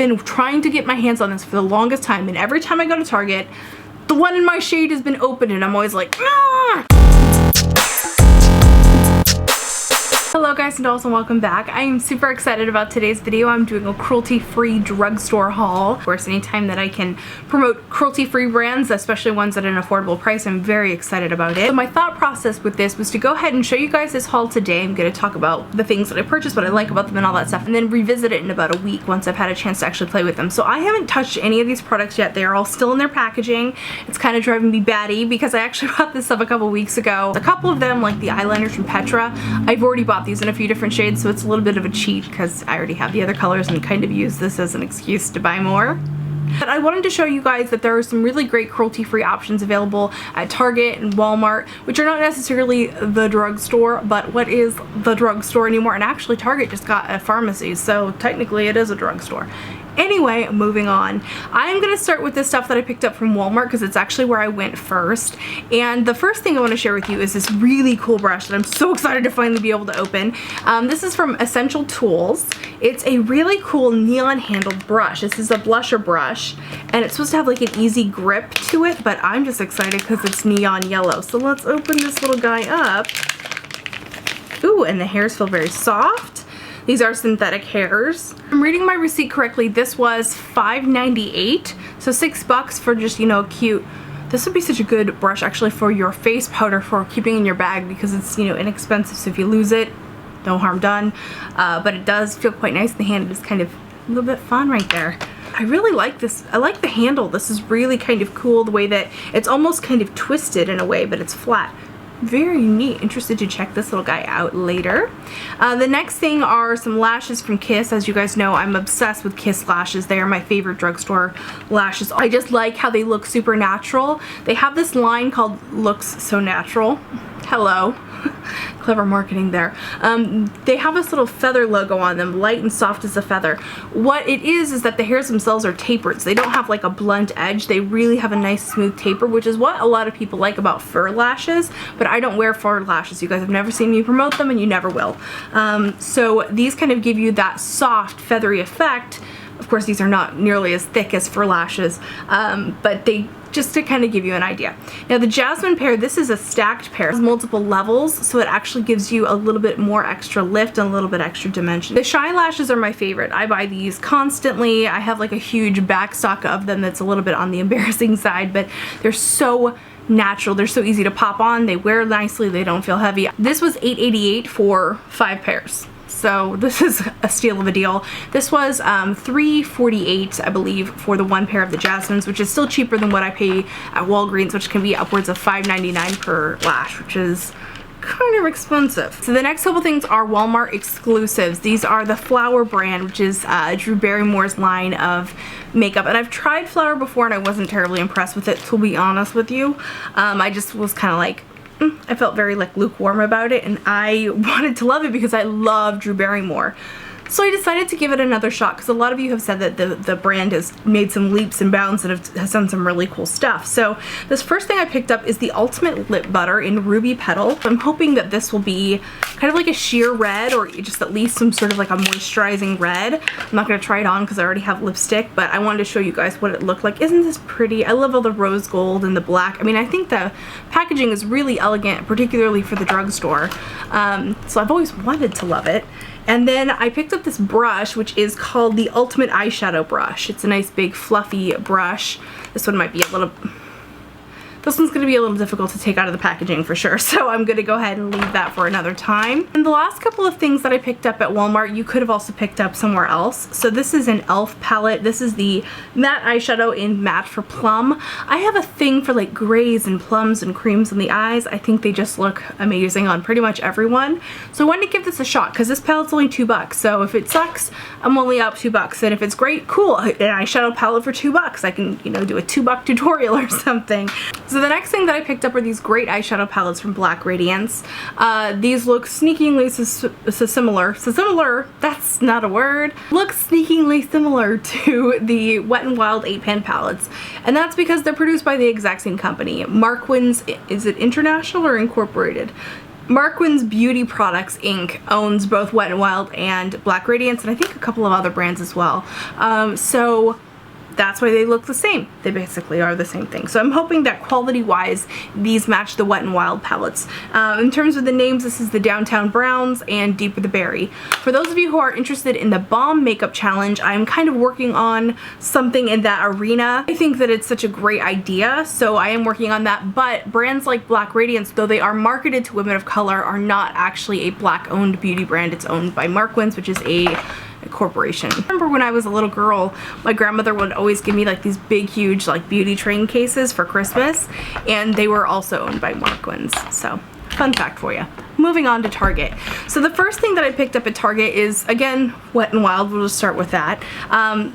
been trying to get my hands on this for the longest time, and every time I go to Target, the one in my shade has been opened and I'm always like, ah! Hello guys and dolls, and welcome back. I am super excited about today's video. I'm doing a cruelty-free drugstore haul. Of course, anytime that I can promote cruelty-free brands, especially ones at an affordable price, I'm very excited about it. So my thought process with this was to go ahead and show you guys this haul today. I'm going to talk about the things that I purchased, what I like about them and all that stuff, and then revisit it in about a week once I've had a chance to actually play with them. So I haven't touched any of these products yet. They're all still in their packaging. It's kind of driving me batty because I actually bought this stuff a couple weeks ago. A couple of them, like the eyeliners from Petra, I've already bought these in a few different shades, so it's a little bit of a cheat because I already have the other colors and kind of use this as an excuse to buy more. But I wanted to show you guys that there are some really great cruelty-free options available at Target and Walmart, which are not necessarily the drugstore, but what is the drugstore anymore? And actually Target just got a pharmacy, so technically it is a drugstore. Anyway, moving on. I'm going to start with this stuff that I picked up from Walmart because it's actually where I went first. And the first thing I want to share with you is this really cool brush that I'm so excited to finally be able to open. This is from Essential Tools. It's a really cool neon handled brush. This is a blusher brush and it's supposed to have like an easy grip to it, but I'm just excited because it's neon yellow. So let's open this little guy up. Ooh, and the hairs feel very soft. These are synthetic hairs. If I'm reading my receipt correctly, this was $5.98, so $6 for just, you know, cute. This would be such a good brush actually for your face powder for keeping in your bag because it's, you know, inexpensive, so if you lose it, no harm done. But it does feel quite nice in the hand. It is kind of a little bit fun right there. I really like this. I like the handle. This is really kind of cool, the way that it's almost kind of twisted in a way, but it's flat. Very neat. Interested to check this little guy out later. The next thing are some lashes from Kiss. As you guys know, I'm obsessed with Kiss lashes. They are my favorite drugstore lashes. I just like how they look super natural. They have this line called Looks So Natural. Hello. Clever marketing there. They have this little feather logo on them, light and soft as a feather. What it is that the hairs themselves are tapered, so they don't have like a blunt edge. They really have a nice smooth taper, which is what a lot of people like about fur lashes, but I don't wear fur lashes. You guys have never seen me promote them and you never will. So these kind of give you that soft feathery effect. Of course, these are not nearly as thick as fur lashes, but they just to kind of give you an idea. Now the Jasmine pair, this is a stacked pair. It has multiple levels, so it actually gives you a little bit more extra lift and a little bit extra dimension. The Shy lashes are my favorite. I buy these constantly. I have like a huge back stock of them that's a little bit on the embarrassing side, but they're so natural. They're so easy to pop on. They wear nicely. They don't feel heavy. This was $8.88 for 5 pairs. So this is a steal of a deal. This was $3.48, I believe, for the one pair of the Jasmines, which is still cheaper than what I pay at Walgreens, which can be upwards of $5.99 per lash, which is kind of expensive. So the next couple things are Walmart exclusives. These are the Flower brand, which is Drew Barrymore's line of makeup. And I've tried Flower before and I wasn't terribly impressed with it, to be honest with you. I just was kind of like, I felt very like lukewarm about it, and I wanted to love it because I love Drew Barrymore. So I decided to give it another shot because a lot of you have said that the brand has made some leaps and bounds and has done some really cool stuff. So this first thing I picked up is the Ultimate Lip Butter in Ruby Petal. I'm hoping that this will be kind of like a sheer red, or just at least some sort of like a moisturizing red. I'm not going to try it on because I already have lipstick, but I wanted to show you guys what it looked like. Isn't this pretty? I love all the rose gold and the black. I mean, I think the packaging is really elegant, particularly for the drugstore. So I've always wanted to love it. And then I picked up this brush, which is called the Ultimate Eyeshadow Brush. It's a nice big fluffy brush. This one might be a little... This one's going to be a little difficult to take out of the packaging for sure, so I'm going to go ahead and leave that for another time. And the last couple of things that I picked up at Walmart, you could have also picked up somewhere else. So this is an E.L.F palette. This is the matte eyeshadow in Matte for Plum. I have a thing for like grays and plums and creams in the eyes. I think they just look amazing on pretty much everyone. So I wanted to give this a shot because this palette's only $2. So if it sucks, I'm only up $2. And if it's great, cool. An eyeshadow palette for $2. I can, you know, do a $2 tutorial or something. So the next thing that I picked up are these great eyeshadow palettes from Black Radiance. These look sneakingly similar, that's not a word, look sneakingly similar to the Wet n Wild 8-pan palettes. And that's because they're produced by the exact same company. Marquins, is it international or incorporated? Marquin's Beauty Products Inc. owns both Wet n Wild and Black Radiance, and I think a couple of other brands as well. So that's why they look the same. They basically are the same thing. So I'm hoping that quality-wise, these match the Wet n Wild palettes. In terms of the names, this is the Downtown Browns and Deeper the Berry. For those of you who are interested in the Balm Makeup Challenge, I'm kind of working on something in that arena. I think that it's such a great idea, so I am working on that. But brands like Black Radiance, though they are marketed to women of color, are not actually a Black-owned beauty brand. It's owned by Marquin's, which is a corporation. I remember when I was a little girl, my grandmother would always give me like these big huge like beauty train cases for Christmas, and they were also owned by Marquin's. So fun fact for you. Moving on to Target. So the first thing that I picked up at Target is, again, Wet n Wild. We'll just start with that.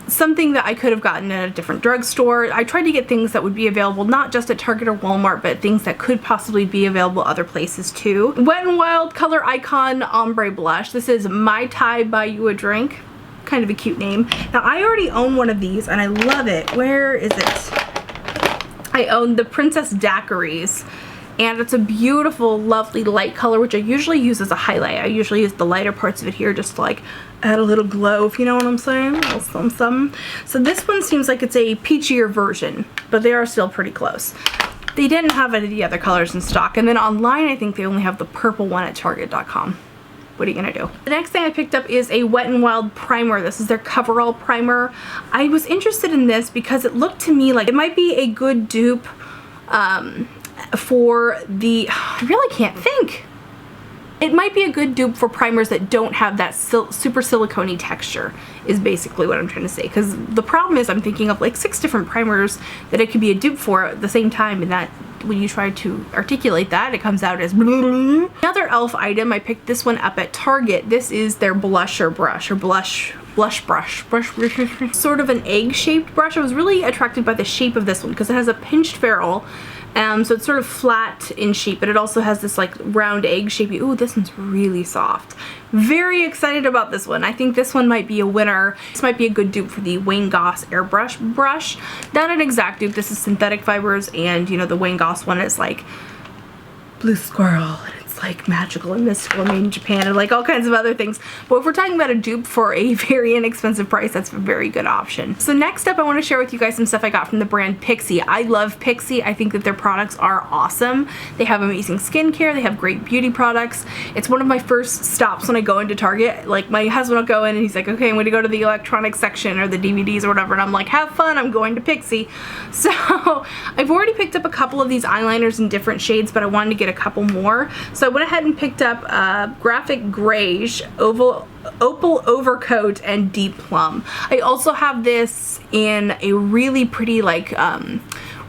Something that I could have gotten at a different drugstore. I tried to get things that would be available not just at Target or Walmart, but things that could possibly be available other places too. Wet n Wild Color Icon Ombre Blush. This is Mai Tai Buy You a Drink. Kind of a cute name. Now I already own one of these and I love it. Where is it? I own the Princess Daiquiris. And it's a beautiful, lovely light color, which I usually use as a highlight. I usually use the lighter parts of it here just to like add a little glow, if you know what I'm saying. A little something. So this one seems like it's a peachier version, but they are still pretty close. They didn't have any of the other colors in stock. And then online, I think they only have the purple one at Target.com. What are you gonna do? The next thing I picked up is a Wet n Wild primer. This is their coverall primer. I was interested in this because it looked to me like it might be a good dupe for the, I really can't think. It might be a good dupe for primers that don't have that super silicone-y texture, is basically what I'm trying to say. Because the problem is I'm thinking of like 6 different primers that it could be a dupe for at the same time, and that when you try to articulate that, it comes out as another E.L.F. item. I picked this one up at Target. This is their blusher brush, or blush brush. Sort of an egg-shaped brush. I was really attracted by the shape of this one because it has a pinched ferrule. So it's sort of flat in shape, but it also has this like round egg shape. Ooh, this one's really soft. Very excited about this one. I think this one might be a winner. This might be a good dupe for the Wayne Goss airbrush brush. Not an exact dupe. This is synthetic fibers, and you know the Wayne Goss one is like blue squirrel. It's like magical and mystical and made in Japan and like all kinds of other things. But if we're talking about a dupe for a very inexpensive price, that's a very good option. So next up, I want to share with you guys some stuff I got from the brand PIXI. I love PIXI. I think that their products are awesome. They have amazing skincare. They have great beauty products. It's one of my first stops when I go into Target. Like my husband will go in and he's like, okay, I'm going to go to the electronics section or the DVDs or whatever. And I'm like, have fun. I'm going to PIXI. So I've already picked up a couple of these eyeliners in different shades, but I wanted to get a couple more. So I went ahead and picked up Graphic Grayish, Opal Overcoat, and Deep Plum. I also have this in a really pretty like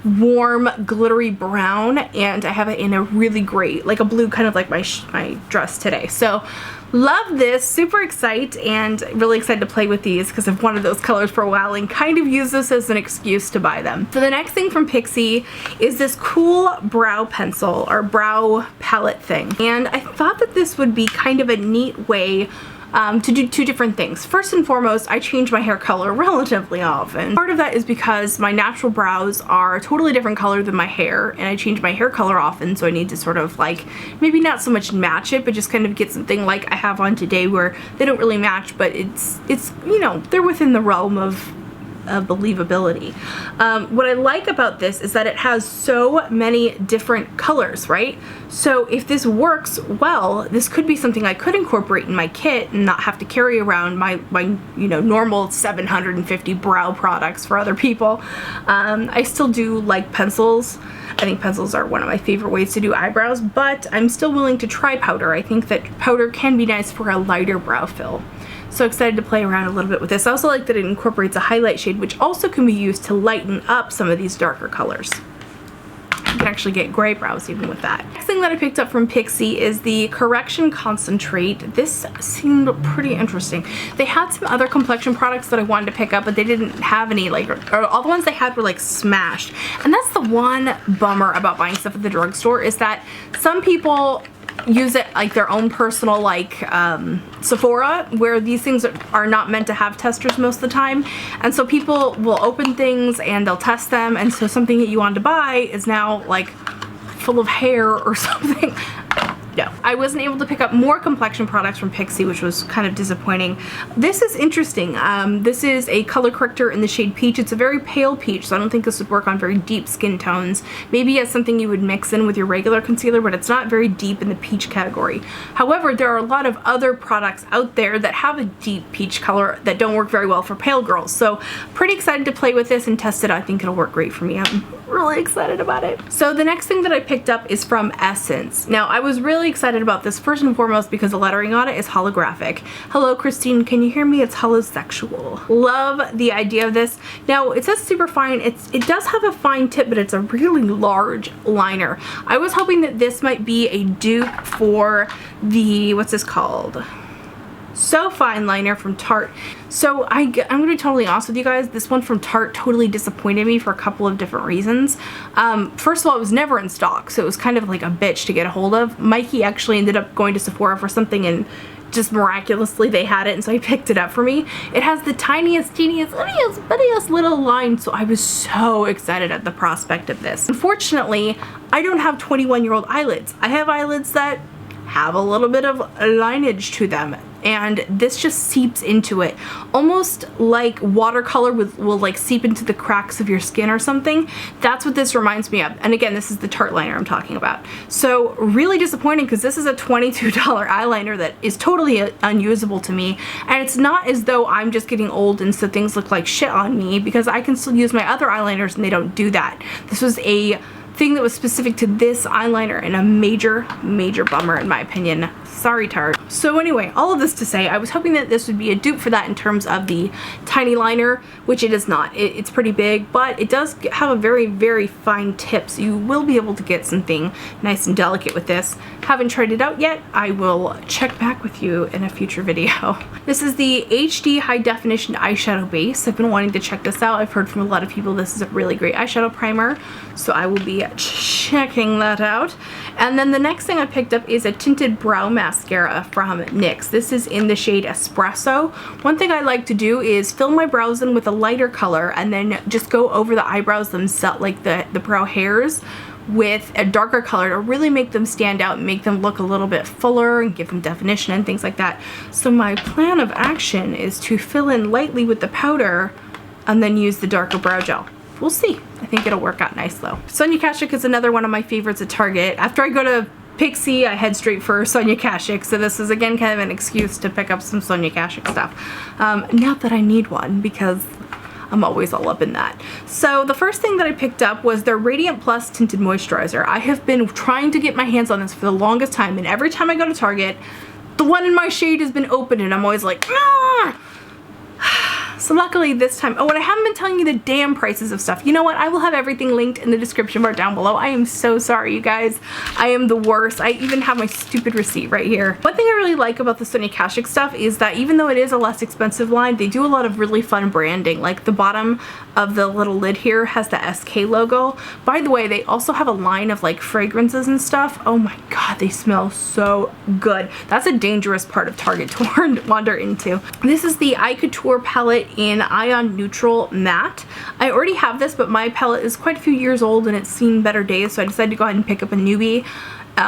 warm glittery brown, and I have it in a really great, like a blue, kind of like my dress today. So love this, super excited, and really excited to play with these because I've wanted those colors for a while and kind of use this as an excuse to buy them. So the next thing from PIXI is this cool brow pencil or brow palette thing, and I thought that this would be kind of a neat way to do 2 different things. First and foremost, I change my hair color relatively often. Part of that is because my natural brows are a totally different color than my hair, and I change my hair color often, so I need to sort of like, maybe not so much match it, but just kind of get something like I have on today where they don't really match, but it's you know, they're within the realm of believability. What I like about this is that it has so many different colors, right? So if this works well, this could be something I could incorporate in my kit and not have to carry around my you know, normal 750 brow products for other people. I still do like pencils. I think pencils are one of my favorite ways to do eyebrows, but I'm still willing to try powder. I think that powder can be nice for a lighter brow fill. So excited to play around a little bit with this. I also like that it incorporates a highlight shade, which also can be used to lighten up some of these darker colors. You can actually get gray brows even with that. Next thing that I picked up from PIXI is the Correction Concentrate. This seemed pretty interesting. They had some other complexion products that I wanted to pick up, but they didn't have any, like, or all the ones they had were like smashed. And that's the one bummer about buying stuff at the drugstore, is that some people use it like their own personal like Sephora, where these things are not meant to have testers most of the time, and so people will open things and they'll test them, and so something that you wanted to buy is now like full of hair or something. no. I wasn't able to pick up more complexion products from PIXI, which was kind of disappointing. This is interesting. This is a color corrector in the shade Peach. It's a very pale peach, so I don't think this would work on very deep skin tones. Maybe as something you would mix in with your regular concealer, but it's not very deep in the peach category. However, there are a lot of other products out there that have a deep peach color that don't work very well for pale girls. So pretty excited to play with this and test it. I think it'll work great for me. I'm really excited about it. So the next thing that I picked up is from Essence. Now, I was really excited about this first and foremost because the lettering on it is holographic. Hello, Christine, can you hear me? It's holosexual. Love the idea of this. Now, it says super fine. It does have a fine tip, but it's a really large liner. I was hoping that this might be a dupe for the, what's this called? So Fine liner from Tarte. So I'm gonna be totally honest with you guys, this one from Tarte totally disappointed me for a couple of different reasons. First of all, it was never in stock, so it was kind of like a bitch to get a hold of. Mikey actually ended up going to Sephora for something and just miraculously they had it, and so he picked it up for me. It has the tiniest, teeniest, bittiest little line, so I was so excited at the prospect of this. Unfortunately, I don't have 21-year-old eyelids. I have eyelids that have a little bit of lineage to them, and this just seeps into it, almost like watercolor will like seep into the cracks of your skin or something. That's what this reminds me of. And again, this is the Tarte liner I'm talking about. So really disappointing because this is a $22 eyeliner that is totally unusable to me, and it's not as though I'm just getting old and so things look like shit on me, because I can still use my other eyeliners and they don't do that. This was a thing that was specific to this eyeliner and a major bummer in my opinion. Sorry, Tarte. So anyway, all of this to say, I was hoping that this would be a dupe for that in terms of the tiny liner, which it is not. It's pretty big, but it does have a very fine tip, so you will be able to get something nice and delicate with this. Haven't tried it out yet. I will check back with you in a future video. This is the HD High Definition Eyeshadow Base. I've been wanting to check this out. I've heard from a lot of people this is a really great eyeshadow primer, so I will be checking that out. And then the next thing I picked up is a tinted brow mascara from NYX. This is in the shade Espresso. One thing I like to do is fill my brows in with a lighter color and then just go over the eyebrows themselves, like the brow hairs, with a darker color to really make them stand out and make them look a little bit fuller and give them definition and things like that. So my plan of action is to fill in lightly with the powder and then use the darker brow gel. We'll see. I think it'll work out nice though. Sonia KASHUK is another one of my favorites at Target. After I go to PIXI, I head straight for Sonia KASHUK, so this is again kind of an excuse to pick up some Sonia KASHUK stuff. Not that I need one, because I'm always all up in that. So the first thing that I picked up was their Radiant Plus Tinted Moisturizer. I have been trying to get my hands on this for the longest time, and every time I go to Target, the one in my shade has been open, and I'm always like, ah! So luckily this time, oh, and I haven't been telling you the damn prices of stuff. You know what? I will have everything linked in the description bar down below. I am so sorry, you guys. I am the worst. I even have my stupid receipt right here. One thing I really like about the Sonia KASHUK stuff is that even though it is a less expensive line, they do a lot of really fun branding. Like the bottom of the little lid here has the SK logo. By the way, they also have a line of like fragrances and stuff. Oh my god, they smell so good. That's a dangerous part of Target to wander into. This is the Eye Couture palette in Ion Neutral Matte. I already have this, but my palette is quite a few years old and it's seen better days, so I decided to go ahead and pick up a newbie.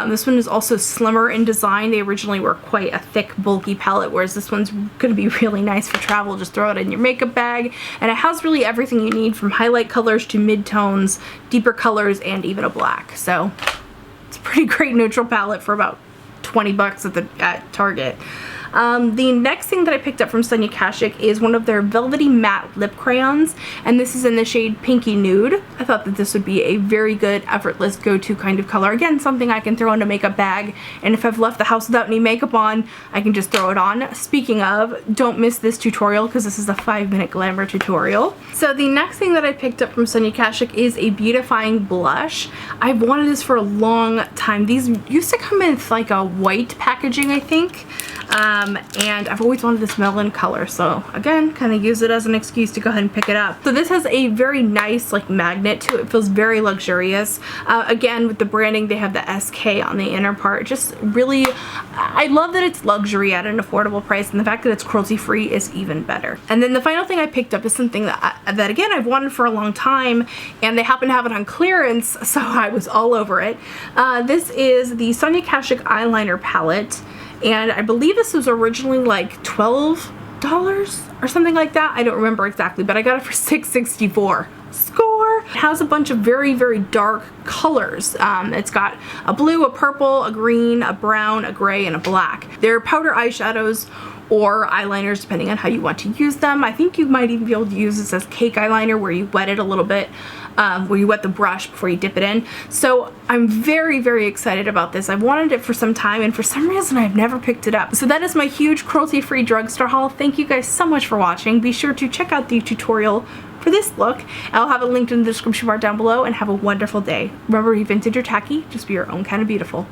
This one is also slimmer in design. They originally were quite a thick, bulky palette, whereas this one's going to be really nice for travel. Just throw it in your makeup bag, and it has really everything you need, from highlight colors to mid-tones, deeper colors, and even a black. So it's a pretty great neutral palette for about 20 bucks at Target. The next thing that I picked up from Sonia KASHUK is one of their velvety matte lip crayons, and this is in the shade Pinky Nude. I thought that this would be a very good, effortless go-to kind of color. Again, something I can throw in a makeup bag, and if I've left the house without any makeup on, I can just throw it on. Speaking of, don't miss this tutorial because this is a 5-minute glamour tutorial. So the next thing that I picked up from Sonia KASHUK is a beautifying blush. I've wanted this for a long time. These used to come in like a white packaging, I think. and I've always wanted this melon color, so again, kind of use it as an excuse to go ahead and pick it up. So this has a very nice like magnet to it. It feels very luxurious. Again, with the branding, they have the SK on the inner part. Just really, I love that it's luxury at an affordable price, and the fact that it's cruelty-free is even better. And then the final thing I picked up is something that again, I've wanted for a long time, and they happen to have it on clearance, so I was all over it. This is the SONIA KASHUK eyeliner palette, and I believe this was originally like $12 or something like that. I don't remember exactly, but I got it for $6.64. Score! It has a bunch of very, very dark colors. It's got a blue, a purple, a green, a brown, a gray, and a black. They're powder eyeshadows or eyeliners depending on how you want to use them. I think you might even be able to use this as cake eyeliner where you wet it a little bit, where you wet the brush before you dip it in. So I'm very, very excited about this. I've wanted it for some time, and for some reason I've never picked it up. So that is my huge cruelty-free drugstore haul. Thank you guys so much for watching. Be sure to check out the tutorial for this look. I'll have it linked in the description bar down below, and have a wonderful day. Remember, be vintage or tacky, just be your own kind of beautiful.